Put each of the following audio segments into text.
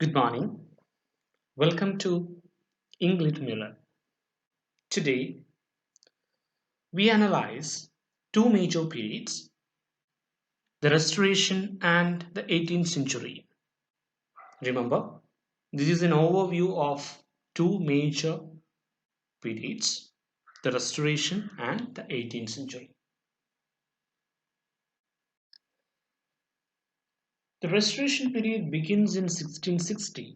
Good morning. Welcome to English Miller. Today, we analyze two major periods, the Restoration and the 18th century. Remember, this is an overview of two major periods, the Restoration and the 18th century. The Restoration period begins in 1660,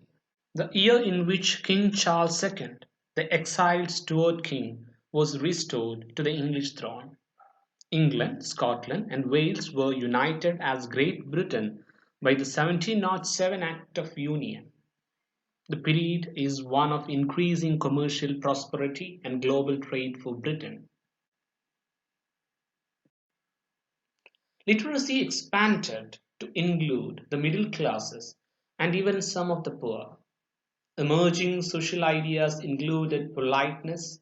the year in which King Charles II, the exiled Stuart king, was restored to the English throne. England, Scotland, and Wales were united as Great Britain by the 1707 Act of Union. The period is one of increasing commercial prosperity and global trade for Britain. Literacy expanded to include the middle classes and even some of the poor. Emerging social ideas included politeness,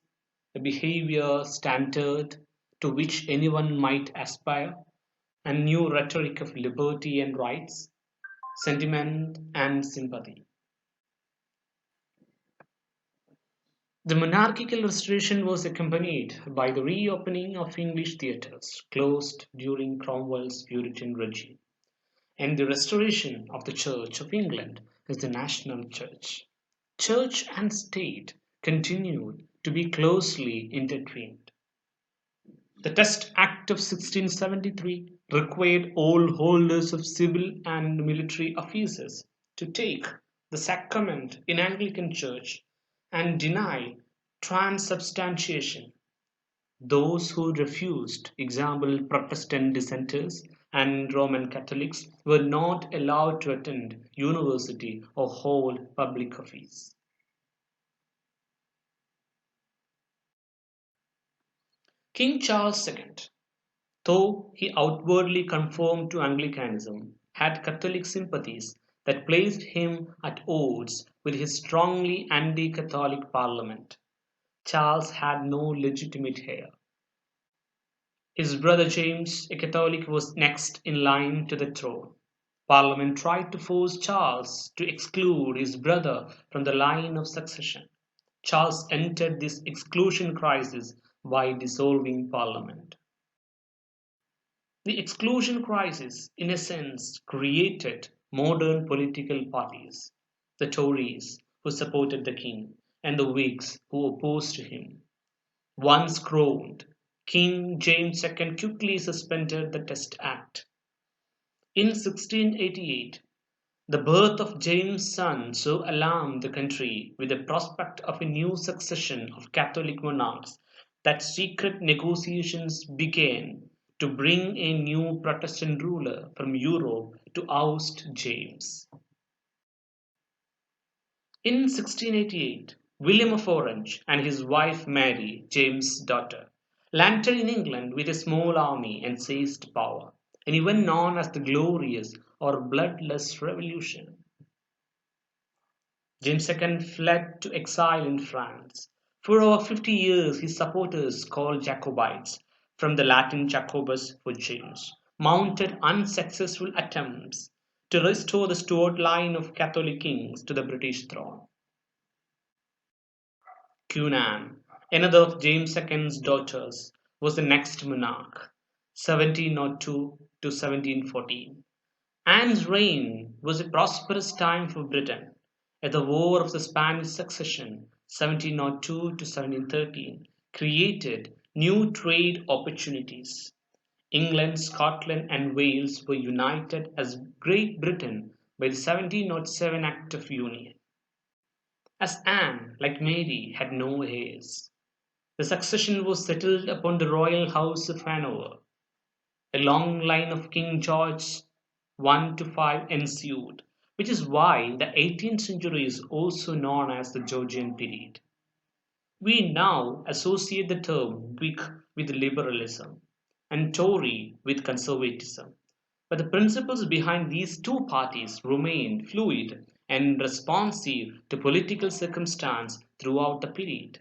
a behavior standard to which anyone might aspire, and new rhetoric of liberty and rights, sentiment and sympathy. The monarchical restoration was accompanied by the reopening of English theatres closed during Cromwell's Puritan regime, and the restoration of the Church of England as the national church. Church and state continued to be closely intertwined. The Test Act of 1673 required all holders of civil and military offices to take the sacrament in Anglican Church and deny transubstantiation. Those who refused, example Protestant dissenters and Roman Catholics, were not allowed to attend university or hold public office. King Charles II, though he outwardly conformed to Anglicanism, had Catholic sympathies that placed him at odds with his strongly anti-Catholic Parliament. Charles had no legitimate heir. His brother James, a Catholic, was next in line to the throne. Parliament tried to force Charles to exclude his brother from the line of succession. Charles entered this exclusion crisis by dissolving Parliament. The exclusion crisis, in a sense, created modern political parties, the Tories, who supported the king, and the Whigs, who opposed to him. Once crowned, King James II quickly suspended the Test Act. In 1688, the birth of James' son so alarmed the country with the prospect of a new succession of Catholic monarchs that secret negotiations began to bring a new Protestant ruler from Europe to oust James. In 1688, William of Orange and his wife Mary, James' daughter, landed in England with a small army and seized power, an event known as the Glorious or Bloodless Revolution. James II fled to exile in France. For over 50 years, his supporters, called Jacobites, from the Latin Jacobus for James, mounted unsuccessful attempts to restore the Stuart line of Catholic kings to the British throne. Queen Anne, another of James II's daughters, was the next monarch, 1702 to 1714. Anne's reign was a prosperous time for Britain. At the War of the Spanish Succession, 1702 to 1713, created new trade opportunities. England, Scotland, and Wales were united as Great Britain by the 1707 Act of Union. As Anne, like Mary, had no heirs, the succession was settled upon the royal house of Hanover. A long line of King George I to V ensued, which is why the 18th century is also known as the Georgian period. We now associate the term Whig with liberalism and Tory with conservatism, but the principles behind these two parties remained fluid and responsive to political circumstance throughout the period.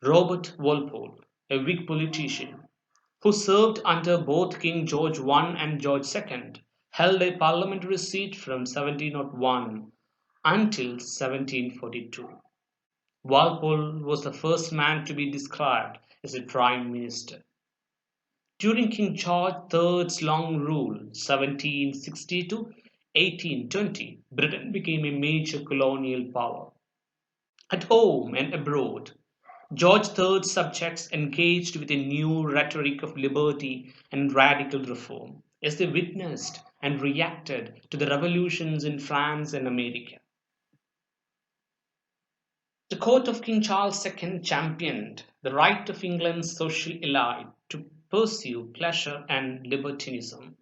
Robert Walpole, a Whig politician, who served under both King George I and George II, held a parliamentary seat from 1701 until 1742. Walpole was the first man to be described as a prime minister. During King George III's long rule, 1760 to 1820, Britain became a major colonial power. At home and abroad, George III's subjects engaged with a new rhetoric of liberty and radical reform as they witnessed and reacted to the revolutions in France and America. The court of King Charles II championed the right of England's social elite to pursue pleasure and libertinism.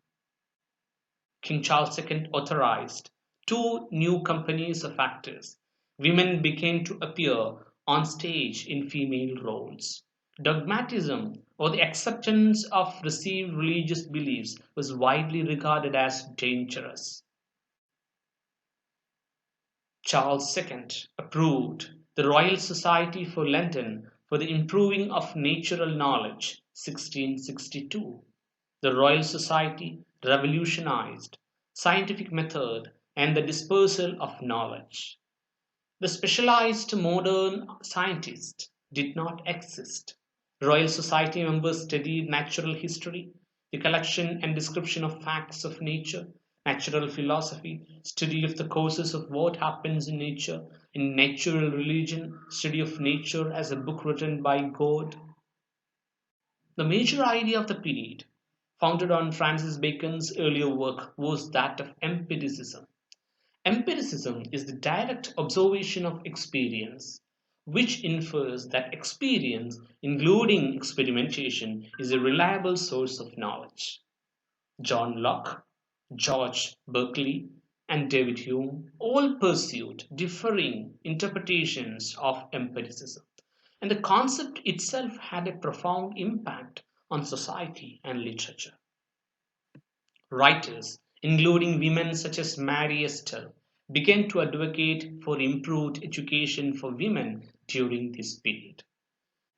King Charles II authorized two new companies of actors. Women began to appear on stage in female roles. Dogmatism, or the acceptance of received religious beliefs, was widely regarded as dangerous. Charles II approved the Royal Society for London for the Improving of Natural Knowledge, 1662. The Royal Society revolutionized scientific method and the dispersal of knowledge. The specialized modern scientist did not exist. Royal Society members studied natural history, the collection and description of facts of nature, natural philosophy, study of the causes of what happens in nature, in natural religion, study of nature as a book written by God. The major idea of the period, founded on Francis Bacon's earlier work, was that of empiricism. Empiricism is the direct observation of experience, which infers that experience, including experimentation, is a reliable source of knowledge. John Locke, George Berkeley, and David Hume all pursued differing interpretations of empiricism, and the concept itself had a profound impact on society and literature. Writers, including women such as Mary Estelle, began to advocate for improved education for women during this period.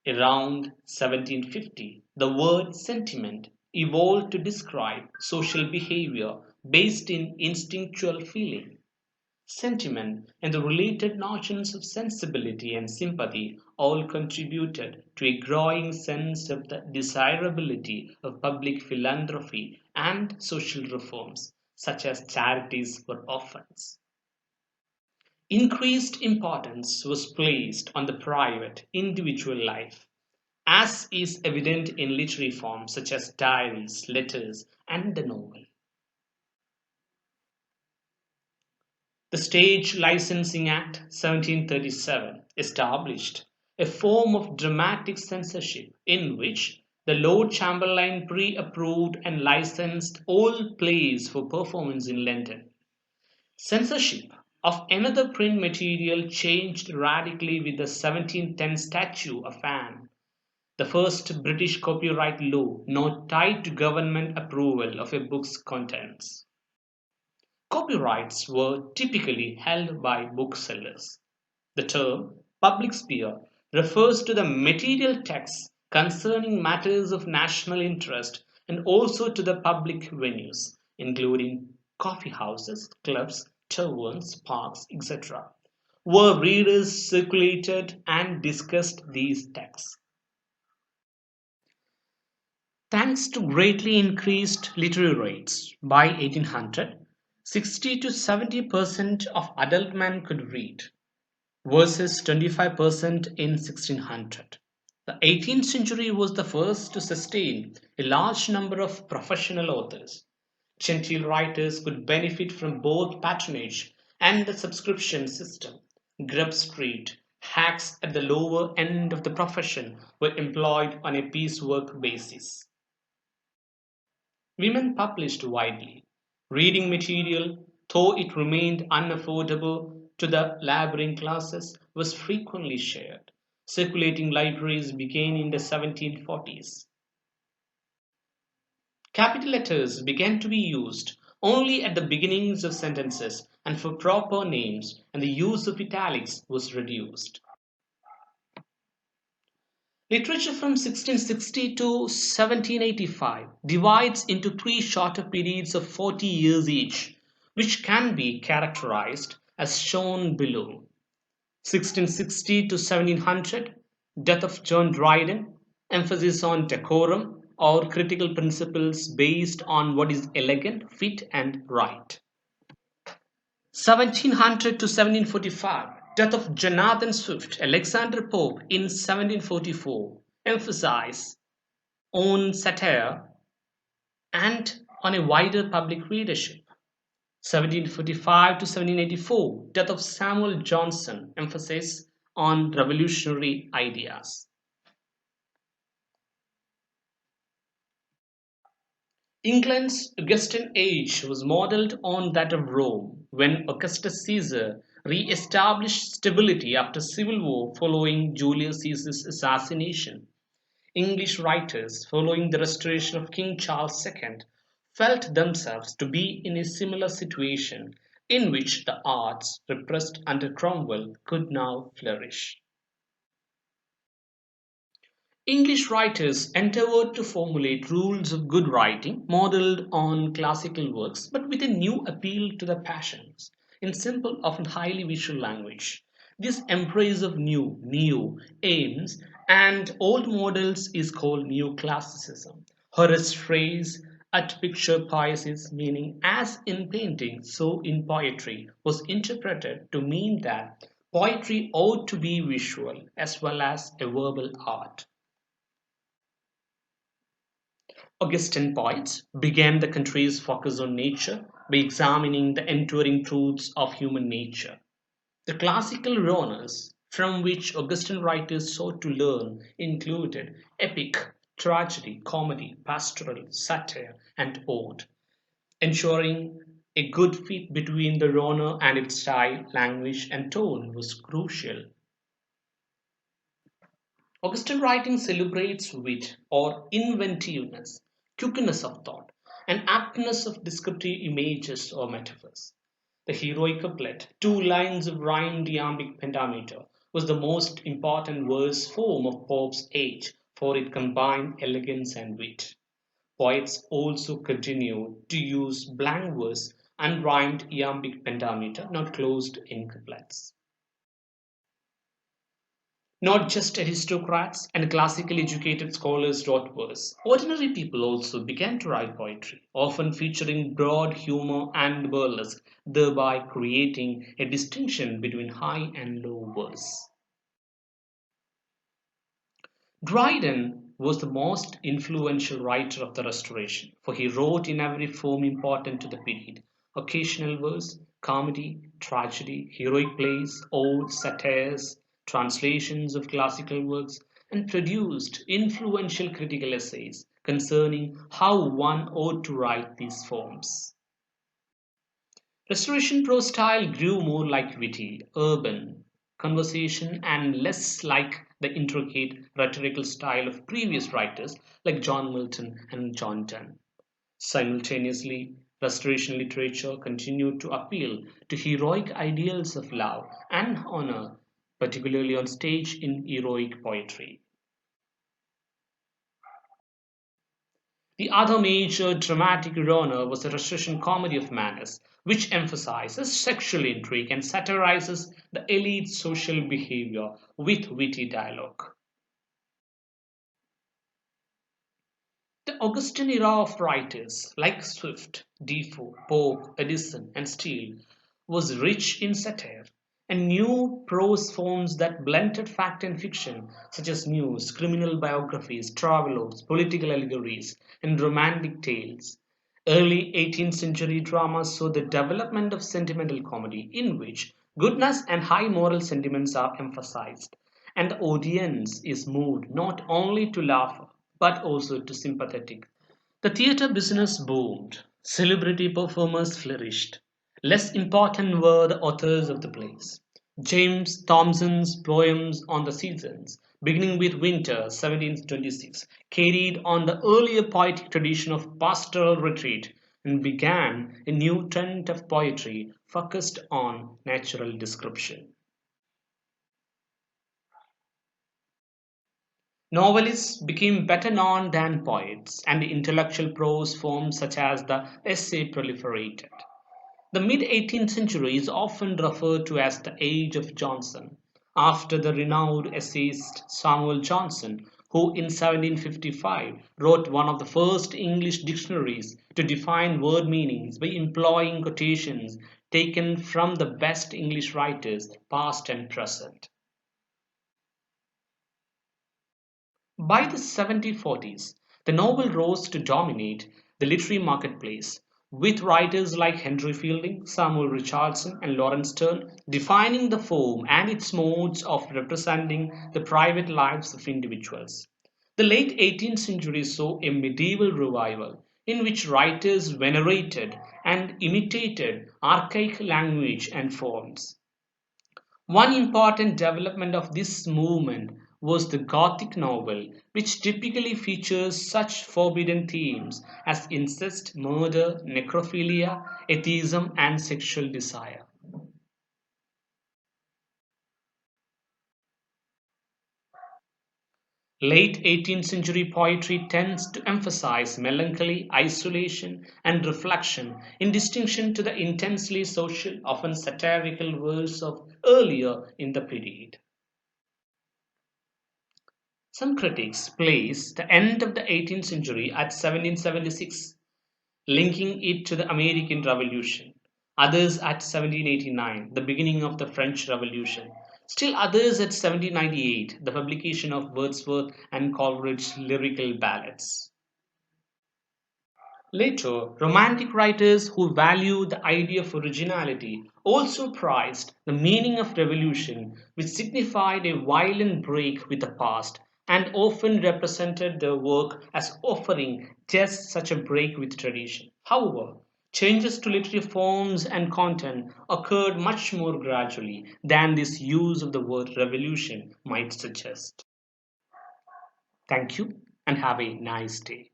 Around 1750, the word sentiment evolved to describe social behavior based in instinctual feeling. Sentiment and the related notions of sensibility and sympathy all contributed to a growing sense of the desirability of public philanthropy and social reforms, such as charities for orphans. Increased importance was placed on the private, individual life, as is evident in literary forms such as diaries, letters, and the novel. The Stage Licensing Act 1737 established a form of dramatic censorship in which the Lord Chamberlain pre-approved and licensed all plays for performance in London. Censorship of another print material changed radically with the 1710 Statute of Anne, the first British copyright law not tied to government approval of a book's contents. Copyrights were typically held by booksellers. The term public sphere refers to the material texts concerning matters of national interest and also to the public venues, including coffee houses, clubs, taverns, parks, etc., where readers circulated and discussed these texts. Thanks to greatly increased literary rates, by 1800, 60 to 70% of adult men could read, versus 25% in 1600. The 18th century was the first to sustain a large number of professional authors. Genteel writers could benefit from both patronage and the subscription system. Grub Street hacks at the lower end of the profession were employed on a piecework basis. Women published widely. Reading material, though it remained unaffordable to the laboring classes, was frequently shared. Circulating libraries began in the 1740s. Capital letters began to be used only at the beginnings of sentences and for proper names, and the use of italics was reduced. Literature from 1660 to 1785 divides into three shorter periods of 40 years each, which can be characterized as shown below. 1660 to 1700, death of John Dryden, emphasis on decorum or critical principles based on what is elegant, fit, and right. 1700 to 1745, death of Jonathan Swift, Alexander Pope in 1744, emphasize on satire and on a wider public readership. 1745 to 1784, death of Samuel Johnson, emphasis on revolutionary ideas. England's Augustan age was modeled on that of Rome when Augustus Caesar re-established stability after civil war following Julius Caesar's assassination. English writers, following the restoration of King Charles II, felt themselves to be in a similar situation in which the arts, repressed under Cromwell, could now flourish. English writers endeavored to formulate rules of good writing modeled on classical works, but with a new appeal to the passions, in simple, often highly visual language. This embrace of new, neo, aims, and old models is called Neoclassicism. Horace's phrase, at picture poiesis, meaning as in painting, so in poetry, was interpreted to mean that poetry ought to be visual as well as a verbal art. Augustan poets began the country's focus on nature by examining the enduring truths of human nature. The classical genres from which Augustan writers sought to learn included epic, tragedy, comedy, pastoral, satire, and ode. Ensuring a good fit between the genre and its style, language, and tone was crucial. Augustan writing celebrates wit or inventiveness, quickness of thought, and aptness of descriptive images or metaphors. The heroic couplet, two lines of rhymed iambic pentameter, was the most important verse form of Pope's age, for it combined elegance and wit. Poets also continued to use blank verse, unrhymed iambic pentameter, not closed in couplets. Not just aristocrats and classically educated scholars wrote verse. Ordinary people also began to write poetry, often featuring broad humor and burlesque, thereby creating a distinction between high and low verse. Dryden was the most influential writer of the Restoration, for he wrote in every form important to the period: occasional verse, comedy, tragedy, heroic plays, odes, satires, translations of classical works, and produced influential critical essays concerning how one ought to write these forms. Restoration prose style grew more like witty, urban conversation and less like the intricate rhetorical style of previous writers like John Milton and John Donne. Simultaneously, Restoration literature continued to appeal to heroic ideals of love and honor, particularly on stage in heroic poetry. The other major dramatic genre was the Restoration comedy of manners, which emphasizes sexual intrigue and satirizes the elite's social behavior with witty dialogue. The Augustan era of writers like Swift, Defoe, Pope, Addison, and Steele was rich in satire and new prose forms that blended fact and fiction, such as news, criminal biographies, travelogues, political allegories, and romantic tales. Early 18th century dramas saw the development of sentimental comedy, in which goodness and high moral sentiments are emphasized, and the audience is moved not only to laugh but also to sympathetic. The theatre business boomed, celebrity performers flourished. Less important were the authors of the plays. James Thomson's poems on the seasons, beginning with Winter 1726, carried on the earlier poetic tradition of pastoral retreat and began a new trend of poetry focused on natural description. Novelists became better known than poets, and intellectual prose forms such as the essay proliferated. The mid 18th century is often referred to as the Age of Johnson, after the renowned essayist Samuel Johnson, who in 1755 wrote one of the first English dictionaries to define word meanings by employing quotations taken from the best English writers, past and present. By the 1740s, the novel rose to dominate the literary marketplace, with writers like Henry Fielding, Samuel Richardson, and Lawrence Sterne defining the form and its modes of representing the private lives of individuals. The late 18th century saw a medieval revival in which writers venerated and imitated archaic language and forms. One important development of this movement was the Gothic novel, which typically features such forbidden themes as incest, murder, necrophilia, atheism, and sexual desire. Late 18th century poetry tends to emphasize melancholy, isolation, and reflection in distinction to the intensely social, often satirical verse of earlier in the period. Some critics place the end of the 18th century at 1776, linking it to the American Revolution. Others at 1789, the beginning of the French Revolution. Still others at 1798, the publication of Wordsworth and Coleridge's lyrical ballads. Later, Romantic writers who valued the idea of originality also prized the meaning of revolution, which signified a violent break with the past, and often represented their work as offering just such a break with tradition. However, changes to literary forms and content occurred much more gradually than this use of the word revolution might suggest. Thank you and have a nice day.